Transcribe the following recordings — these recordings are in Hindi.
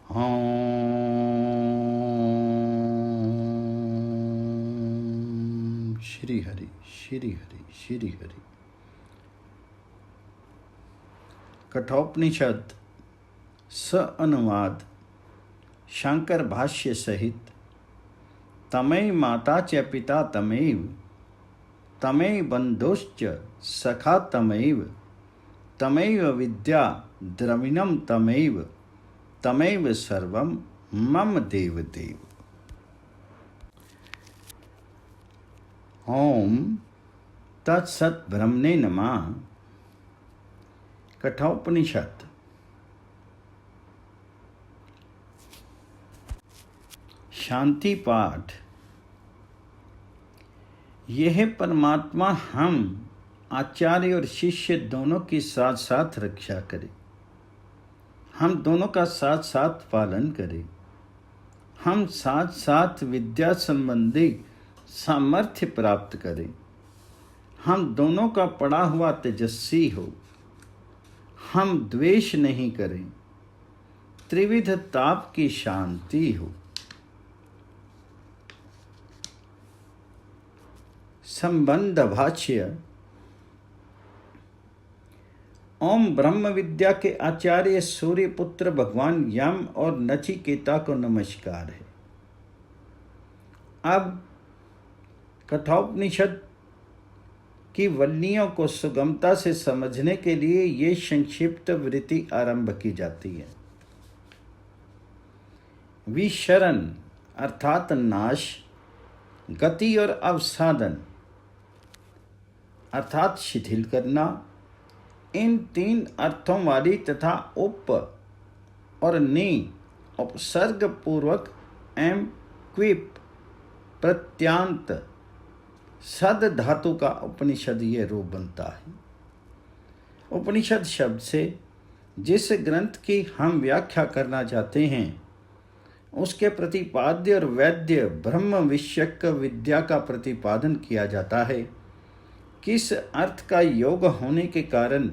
श्री हरि श्री हरि श्री हरि। कठोपनिषद स अनुवाद शंकर भाष्य सहित तमेव माता च पिता तमेव तमेव बंधुश्च सखा तमेव तमेव विद्या द्रविणम तमेव तमेव सर्वम मम देव देव। ओम तत्सत ब्रह्मणे नमः। कठोपनिषद शांति पाठ। यह परमात्मा हम आचार्य और शिष्य दोनों की साथ साथ रक्षा करे, हम दोनों का साथ साथ पालन करें, हम साथ साथ विद्या संबंधी सामर्थ्य प्राप्त करें, हम दोनों का पड़ा हुआ तेजस्वी हो, हम द्वेष नहीं करें, त्रिविध ताप की शांति हो। संबंध भाष्य। ओम ब्रह्म विद्या के आचार्य सूर्य पुत्र भगवान यम और नचिकेता को नमस्कार है। अब कठोपनिषद की वल्लियों को सुगमता से समझने के लिए ये संक्षिप्त वृत्ति आरंभ की जाती है। विशरण अर्थात नाश, गति और अवसादन अर्थात शिथिल करना, इन तीन अर्थों वाली तथा उप और नि उपसर्ग पूर्वक एम क्विप प्रत्यांत सद धातु का उपनिषद ये रूप बनता है। उपनिषद शब्द से जिस ग्रंथ की हम व्याख्या करना चाहते हैं उसके प्रतिपाद्य और वैद्य ब्रह्म विषयक विद्या का प्रतिपादन किया जाता है। किस अर्थ का योग होने के कारण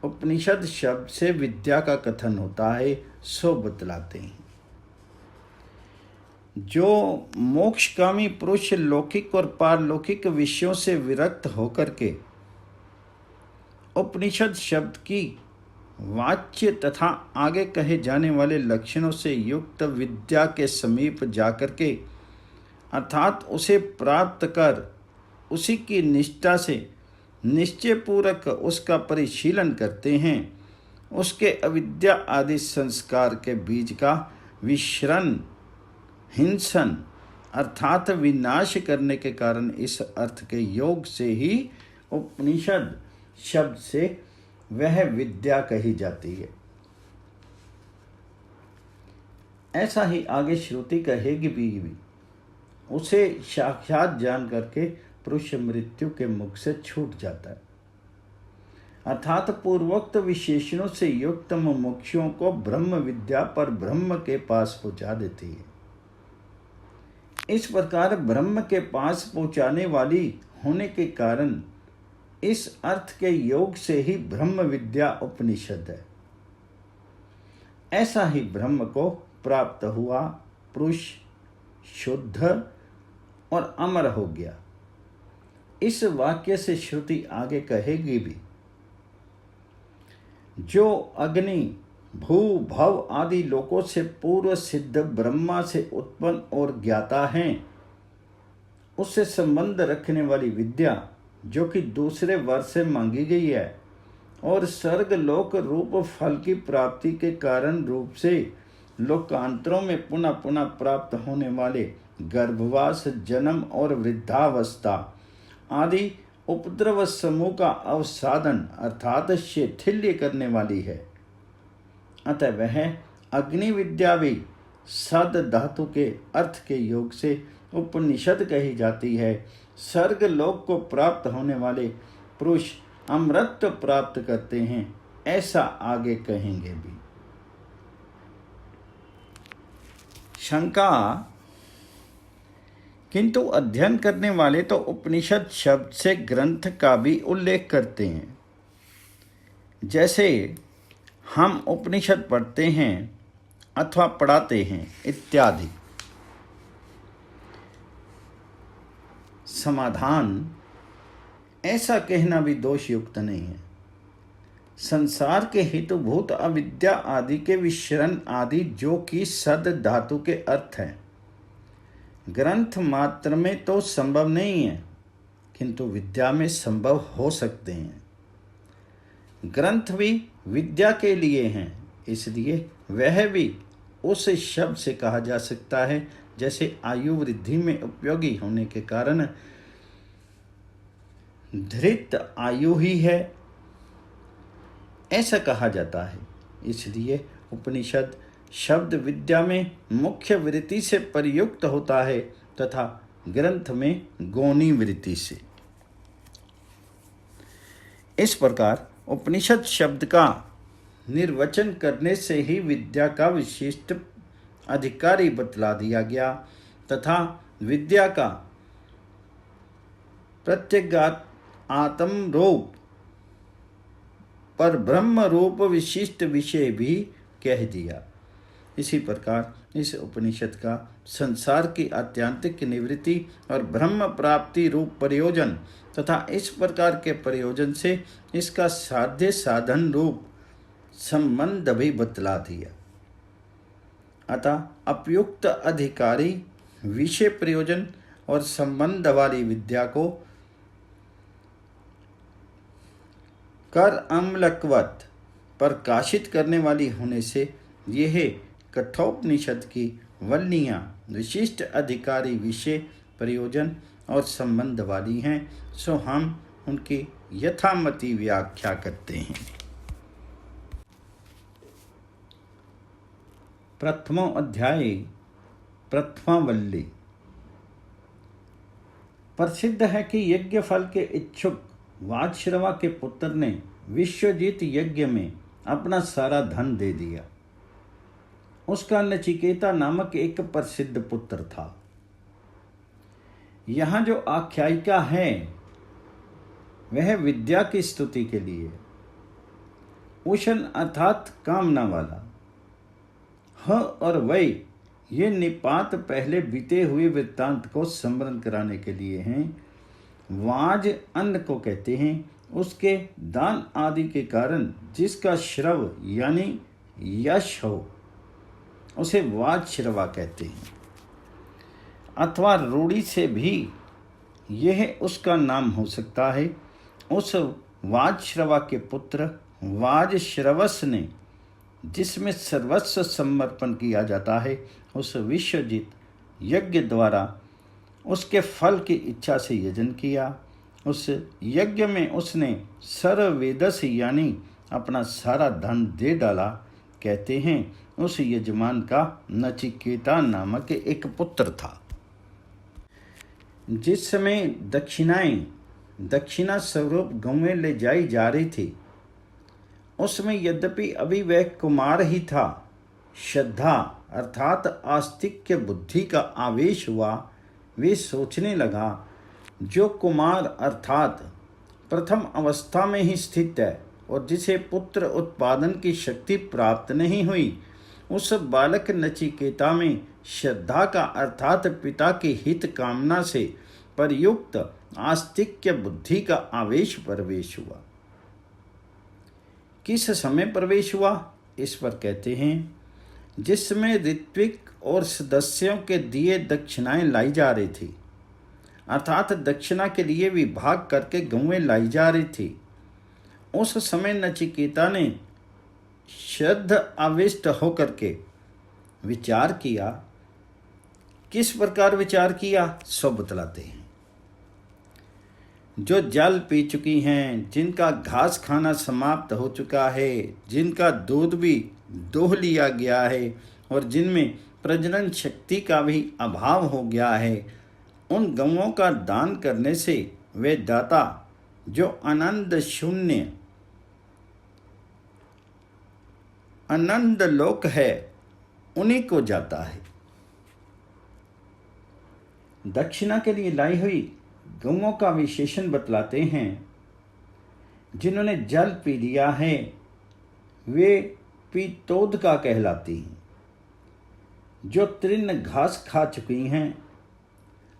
उपनिषद शब्द से विद्या का कथन होता है सो बतलाते हैं। जो मोक्षकामी पुरुष लौकिक और पारलौकिक विषयों से विरक्त होकर के उपनिषद शब्द की वाच्य तथा आगे कहे जाने वाले लक्षणों से युक्त विद्या के समीप जाकर के अर्थात उसे प्राप्त कर उसी की निष्ठा से निश्चय पूर्वक उसका परिशीलन करते हैं, उसके अविद्या आदि संस्कार के बीज का विशरण हिंसन अर्थात विनाश करने के कारण इस अर्थ के योग से ही उपनिषद शब्द से वह विद्या कही जाती है। ऐसा ही आगे श्रुति कहेगी भी उसे साक्षात जान करके पुरुष मृत्यु के मुख से छूट जाता है। अर्थात पूर्वोक्त विशेषणों से युक्त मुमुक्षुओं को ब्रह्म विद्या पर ब्रह्म के पास पहुंचा देती है। इस प्रकार ब्रह्म के पास पहुंचाने वाली होने के कारण इस अर्थ के योग से ही ब्रह्म विद्या उपनिषद है। ऐसा ही ब्रह्म को प्राप्त हुआ पुरुष शुद्ध और अमर हो गया। इस वाक्य से श्रुति आगे कहेगी भी जो अग्नि भू भव आदि लोकों से पूर्व सिद्ध ब्रह्मा से उत्पन्न और ज्ञाता हैं, उससे संबंध रखने वाली विद्या जो कि दूसरे वर्ष से मांगी गई है और स्वर्ग लोक रूप फल की प्राप्ति के कारण रूप से लोकांतरों में पुनः पुनः प्राप्त होने वाले गर्भवास जन्म और वृद्धावस्था आदि उपद्रव समूह का अवसादन अर्थात शिथिल्य करने वाली है। अतः वह अग्नि विद्या भी सद धातु के अर्थ के योग से उपनिषद कही जाती है। स्वर्ग लोक को प्राप्त होने वाले पुरुष अमृत प्राप्त करते हैं, ऐसा आगे कहेंगे भी। शंका। किंतु अध्ययन करने वाले तो उपनिषद शब्द से ग्रंथ का भी उल्लेख करते हैं। जैसे हम उपनिषद पढ़ते हैं अथवा पढ़ाते हैं इत्यादि। समाधान, ऐसा कहना भी दोषयुक्त नहीं है। संसार के हेतुभूत अविद्या आदि के विशरण आदि जो कि सद धातु के अर्थ हैं, ग्रंथ मात्र में तो संभव नहीं है, किंतु विद्या में संभव हो सकते हैं। ग्रंथ भी विद्या के लिए हैं, इसलिए वह भी उस शब्द से कहा जा सकता है जैसे आयु वृद्धि में उपयोगी होने के कारण धृत आयु ही है, ऐसा कहा जाता है। इसलिए उपनिषद शब्द विद्या में मुख्य वृत्ति से प्रयुक्त होता है तथा ग्रंथ में गौणी वृत्ति से। इस प्रकार उपनिषद शब्द का निर्वचन करने से ही विद्या का विशिष्ट अधिकारी बतला दिया तथा विद्या का प्रत्यगात आत्म रूप पर ब्रह्म रूप विशिष्ट विषय भी कह दिया। इसी प्रकार इस उपनिषद का संसार की आत्यंतिक निवृत्ति और ब्रह्म प्राप्ति रूप प्रयोजन तथा इस प्रकार के प्रयोजन से इसका साध्य साधन रूप संबंध भी बतला दिया। अतः उपयुक्त अधिकारी विषय प्रयोजन और संबंध वाली विद्या को कर अम्लकवत प्रकाशित करने वाली होने से यह कठोपनिषद की वल्लियाँ विशिष्ट अधिकारी विषय प्रयोजन और संबंध वाली हैं, सो हम उनकी यथामति व्याख्या करते हैं। प्रथमो अध्याय प्रथमा वल्ली। प्रसिद्ध है कि यज्ञ फल के इच्छुक वाजश्रवा के पुत्र ने विश्वजीत यज्ञ में अपना सारा धन दे दिया। उसका नचिकेता नामक एक प्रसिद्ध पुत्र था। यहाँ जो आख्यायिका है वह विद्या की स्तुति के लिए। उषण अर्थात कामना वाला, ह और वै ये निपात पहले बीते हुए वृत्तांत को स्मरण कराने के लिए हैं। वाज अन्न को कहते हैं, उसके दान आदि के कारण जिसका श्रव यानी यश हो उसे वाज श्रवा कहते हैं, अथवा रूढ़ी से भी यह उसका नाम हो सकता है। उस वाज श्रवा के पुत्र वाज श्रवस ने, जिसमें सर्वस्व समर्पण किया जाता है, उस विश्वजीत यज्ञ द्वारा उसके फल की इच्छा से यजन किया। उस यज्ञ में उसने सर्ववेदस यानी अपना सारा धन दे डाला। कहते हैं उस यजमान का नचिकेता नामक एक पुत्र था। जिस समय दक्षिणा स्वरूप गौएं ले जाई जा रही थी, उसमें यद्यपि अभी वह कुमार ही था, श्रद्धा अर्थात आस्तिक्य बुद्धि का आवेश हुआ। वे सोचने लगा, जो कुमार अर्थात प्रथम अवस्था में ही स्थित है और जिसे पुत्र उत्पादन की शक्ति प्राप्त नहीं हुई, उस बालक नचिकेता में श्रद्धा का अर्थात पिता की हित कामना से प्रयुक्त आस्तिक्य बुद्धि का आवेश प्रवेश हुआ। किस समय प्रवेश हुआ, इस पर कहते हैं जिसमें ऋत्विक और सदस्यों के दिए दक्षिणाएं लाई जा रही थी, अर्थात दक्षिणा के लिए विभाग करके गौएं लाई जा रही थी। उस समय नचिकेता ने श्रद्ध आविष्ट होकर के विचार किया। किस प्रकार विचार किया, सो बतलाते हैं। जो जल पी चुकी हैं, जिनका घास खाना समाप्त हो चुका है, जिनका दूध भी दोह लिया गया है और जिनमें प्रजनन शक्ति का भी अभाव हो गया है, उन गौओं का दान करने से वे दाता जो आनंद शून्य आनंद लोक है उन्हीं को जाता है। दक्षिणा के लिए लाई हुई गौओं का विशेषण बतलाते हैं। जिन्होंने जल पी लिया है वे पीतोद का कहलाती हैं। जो तृण घास खा चुकी हैं,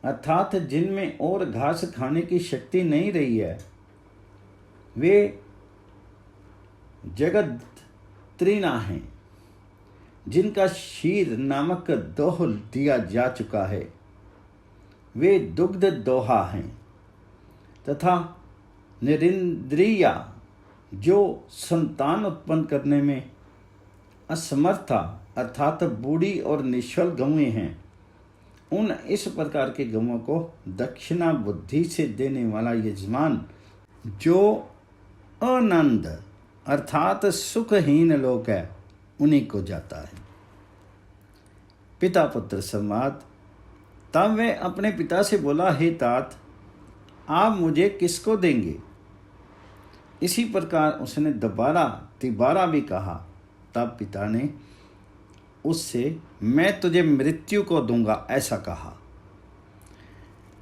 अर्थात जिनमें और घास खाने की शक्ति नहीं रही है, वे जगत तृणा हैं, जिनका शीर नामक दोह दिया जा चुका है। वे दुग्ध दोहा हैं तथा निरिंद्रिया, जो संतान उत्पन्न करने में असमर्था अर्थात बूढ़ी और निश्चल गौएं हैं। उन इस प्रकार के गौओं को दक्षिणा बुद्धि से देने वाला यजमान, जो आनंद अर्थात सुखहीन लोक है, उन्हीं को जाता है। पिता पुत्र संवाद। तब वह अपने पिता से बोला, हे तात, आप मुझे किसको देंगे? इसी प्रकार उसने तिबारा भी कहा। तब पिता ने उससे, मैं तुझे मृत्यु को दूंगा, ऐसा कहा।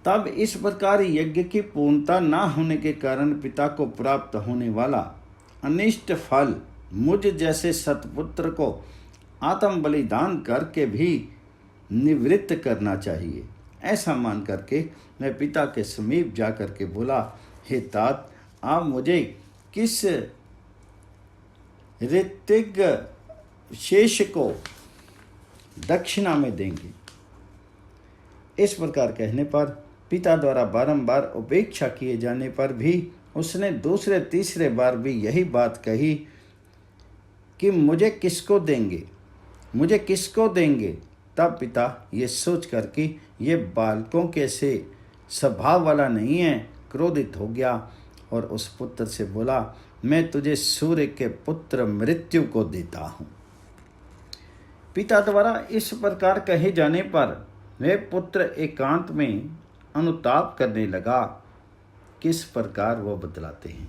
तब इस प्रकार यज्ञ की पूर्णता न होने के कारण पिता को प्राप्त होने वाला अनिष्ट फल मुझ जैसे सतपुत्र को आत्म बलिदान करके भी निवृत्त करना चाहिए। ऐसा मान करके मैं पिता के समीप जा करके बोला, हे तात, आप मुझे किस ऋतिक शेष को दक्षिणा में देंगे? इस प्रकार कहने पर पिता द्वारा बारंबार उपेक्षा किए जाने पर भी उसने दूसरे तीसरे बार भी यही बात कही कि मुझे किसको देंगे, मुझे किसको देंगे। तब पिता ये सोच कर कि ये बालकों के से स्वभाव वाला नहीं है, क्रोधित हो गया और उस पुत्र से बोला, मैं तुझे सूर्य के पुत्र मृत्यु को देता हूँ। पिता द्वारा इस प्रकार कहे जाने पर वह पुत्र एकांत में अनुताप करने लगा। किस प्रकार वो बतलाते हैं।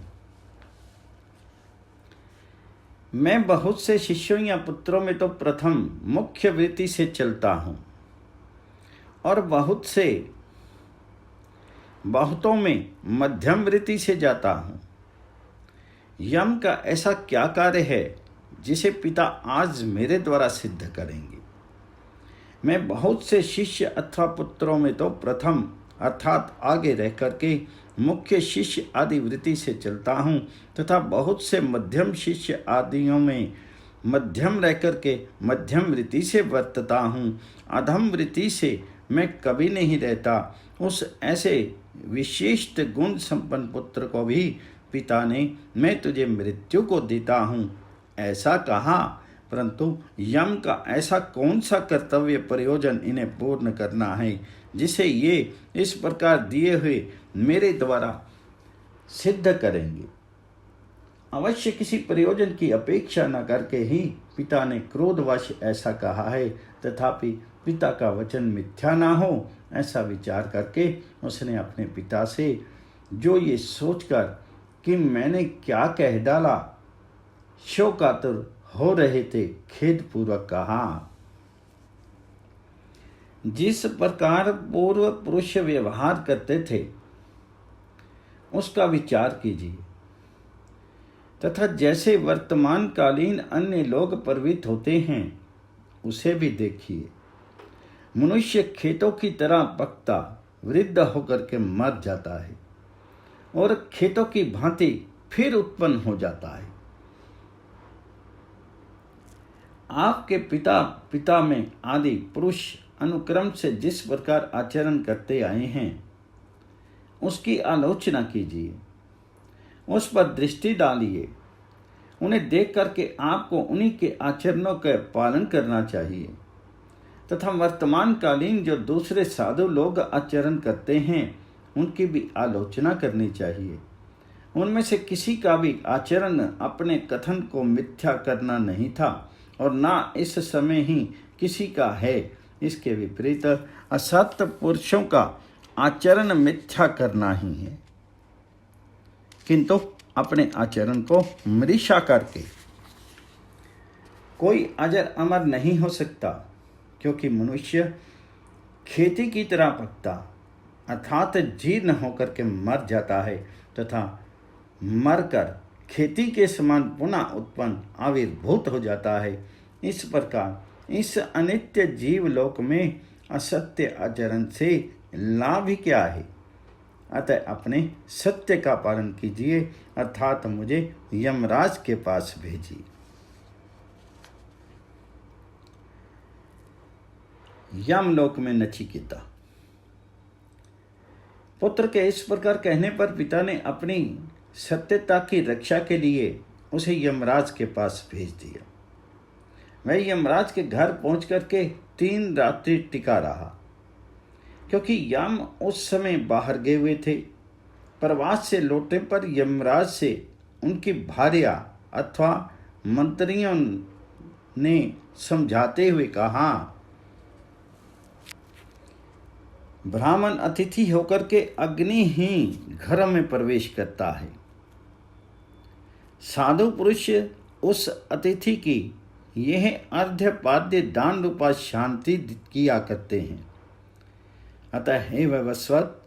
मैं बहुत से शिष्यों या पुत्रों में तो प्रथम मुख्य वृत्ति से चलता हूँ और बहुतों में मध्यम वृत्ति से जाता हूँ। यम का ऐसा क्या कार्य है जिसे पिता आज मेरे द्वारा सिद्ध करेंगे? मैं बहुत से शिष्य अथवा पुत्रों में तो प्रथम अर्थात आगे रह करके मुख्य शिष्य आदि वृत्ति से चलता हूँ तथा बहुत से मध्यम शिष्य आदियों में मध्यम रह करके मध्यम वृत्ति से वर्तता हूँ। अधम वृत्ति से मैं कभी नहीं रहता। उस ऐसे विशिष्ट गुण संपन्न पुत्र को भी पिता ने, मैं तुझे मृत्यु को देता हूँ, ऐसा कहा। परंतु यम का ऐसा कौन सा कर्तव्य प्रयोजन इन्हें पूर्ण करना है जिसे ये इस प्रकार दिए हुए मेरे द्वारा सिद्ध करेंगे? अवश्य किसी प्रयोजन की अपेक्षा न करके ही पिता ने क्रोधवश ऐसा कहा है, तथापि पिता का वचन मिथ्या ना हो ऐसा विचार करके उसने अपने पिता से, जो ये सोचकर कि मैंने क्या कह डाला, शोकातुर हो रहे थे, खेदपूर्वक कहा। जिस प्रकार पूर्व पुरुष व्यवहार करते थे उसका विचार कीजिए, तथा जैसे वर्तमान कालीन अन्य लोग प्रवृत्त होते हैं उसे भी देखिए। मनुष्य खेतों की तरह पकता वृद्ध होकर के मर जाता है और खेतों की भांति फिर उत्पन्न हो जाता है। आपके पिता में आदि पुरुष अनुक्रम से जिस प्रकार आचरण करते आए हैं उसकी आलोचना कीजिए, उस पर दृष्टि डालिए। उन्हें देख करके आपको उन्हीं के आचरणों का पालन करना चाहिए तथा वर्तमान कालीन जो दूसरे साधु लोग आचरण करते हैं उनकी भी आलोचना करनी चाहिए। उनमें से किसी का भी आचरण अपने कथन को मिथ्या करना नहीं था और ना इस समय ही किसी का है। इसके विपरीत असत पुरुषों का आचरण मिथ्या करना ही है, किंतु अपने आचरण को मृषा करके कोई अजर अमर नहीं हो सकता, क्योंकि मनुष्य खेती की तरह पकता अर्थात जीर्ण होकर के मर जाता है तथा मरकर खेती के समान पुनः उत्पन्न आविर्भूत हो जाता है। इस प्रकार इस अनित्य जीव लोक में असत्य आचरण से लाभ ही क्या है? अतः अपने सत्य का पालन कीजिए, अर्थात मुझे यमराज के पास भेजिए। यमलोक में नचिकेता। पुत्र के इस प्रकार कहने पर पिता ने अपनी सत्यता की रक्षा के लिए उसे यमराज के पास भेज दिया। वह यमराज के घर पहुंच करके 3 रात्रि टिका रहा, क्योंकि यम उस समय बाहर गए हुए थे। प्रवास से लौटने पर यमराज से उनकी भार्या अथवा मंत्रियों ने समझाते हुए कहा, ब्राह्मण अतिथि होकर के अग्नि ही घर में प्रवेश करता है। साधु पुरुष उस अतिथि की यह अर्ध्यपाद्य दान रूपा शांति किया करते हैं। अतः हे वैवस्वत,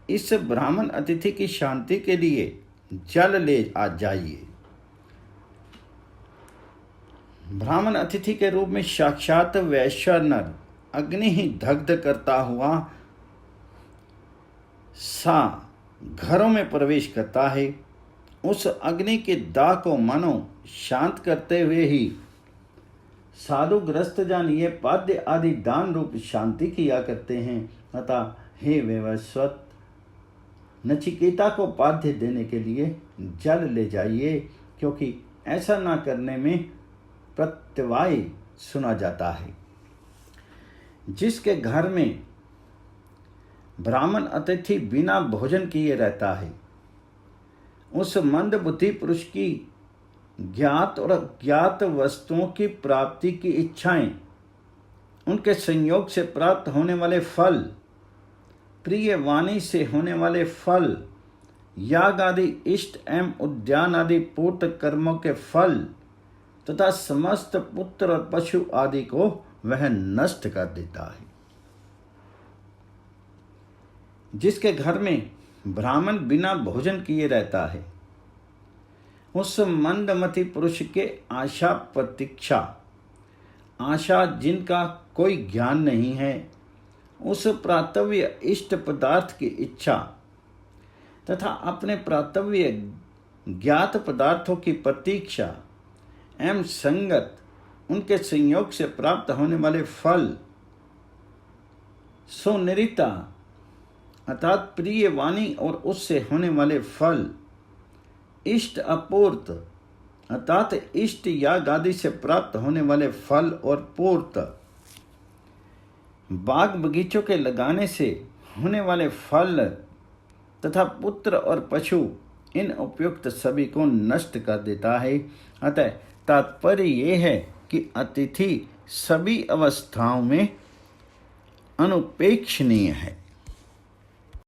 इस ब्राह्मण अतिथि की शांति के लिए जल ले आ जाइए। ब्राह्मण अतिथि के रूप में साक्षात वैश्य नर अग्नि ही दग्ध करता हुआ सा घरों में प्रवेश करता है। उस अग्नि के दाह को मानो शांत करते हुए ही साधु ग्रस्त जन ये पाद्य आदि दान रूप शांति किया करते हैं। अतः हे वैवस्वत, नचिकेता को पाद्य देने के लिए जल ले जाइए, क्योंकि ऐसा ना करने में प्रत्यवाय सुना जाता है। जिसके घर में ब्राह्मण अतिथि बिना भोजन किए रहता है, उस मंदबुद्धि पुरुष की ज्ञात और अज्ञात वस्तुओं की प्राप्ति की इच्छाएं, उनके संयोग से प्राप्त होने वाले फल, प्रिय वाणी से होने वाले फल, याग आदि इष्ट एवं उद्यान आदि पूर्त कर्मों के फल तथा समस्त पुत्र और पशु आदि को वह नष्ट कर देता है। जिसके घर में ब्राह्मण बिना भोजन किए रहता है, उस मंदमति पुरुष के आशा प्रतीक्षा, आशा जिनका कोई ज्ञान नहीं है, उस प्रातव्य इष्ट पदार्थ की इच्छा तथा अपने प्रातव्य ज्ञात पदार्थों की प्रतीक्षा एवं संगत, उनके संयोग से प्राप्त होने वाले फल, सुनिरिता अर्थात प्रिय वाणी और उससे होने वाले फल, इष्ट अपूर्त अर्थात इष्ट याग आदि से प्राप्त होने वाले फल और पूर्त, बाग बगीचों के लगाने से होने वाले फल तथा पुत्र और पशु, इन उपयुक्त सभी को नष्ट कर देता है। अतः तात्पर्य ये है कि अतिथि सभी अवस्थाओं में अनुपेक्षणीय है।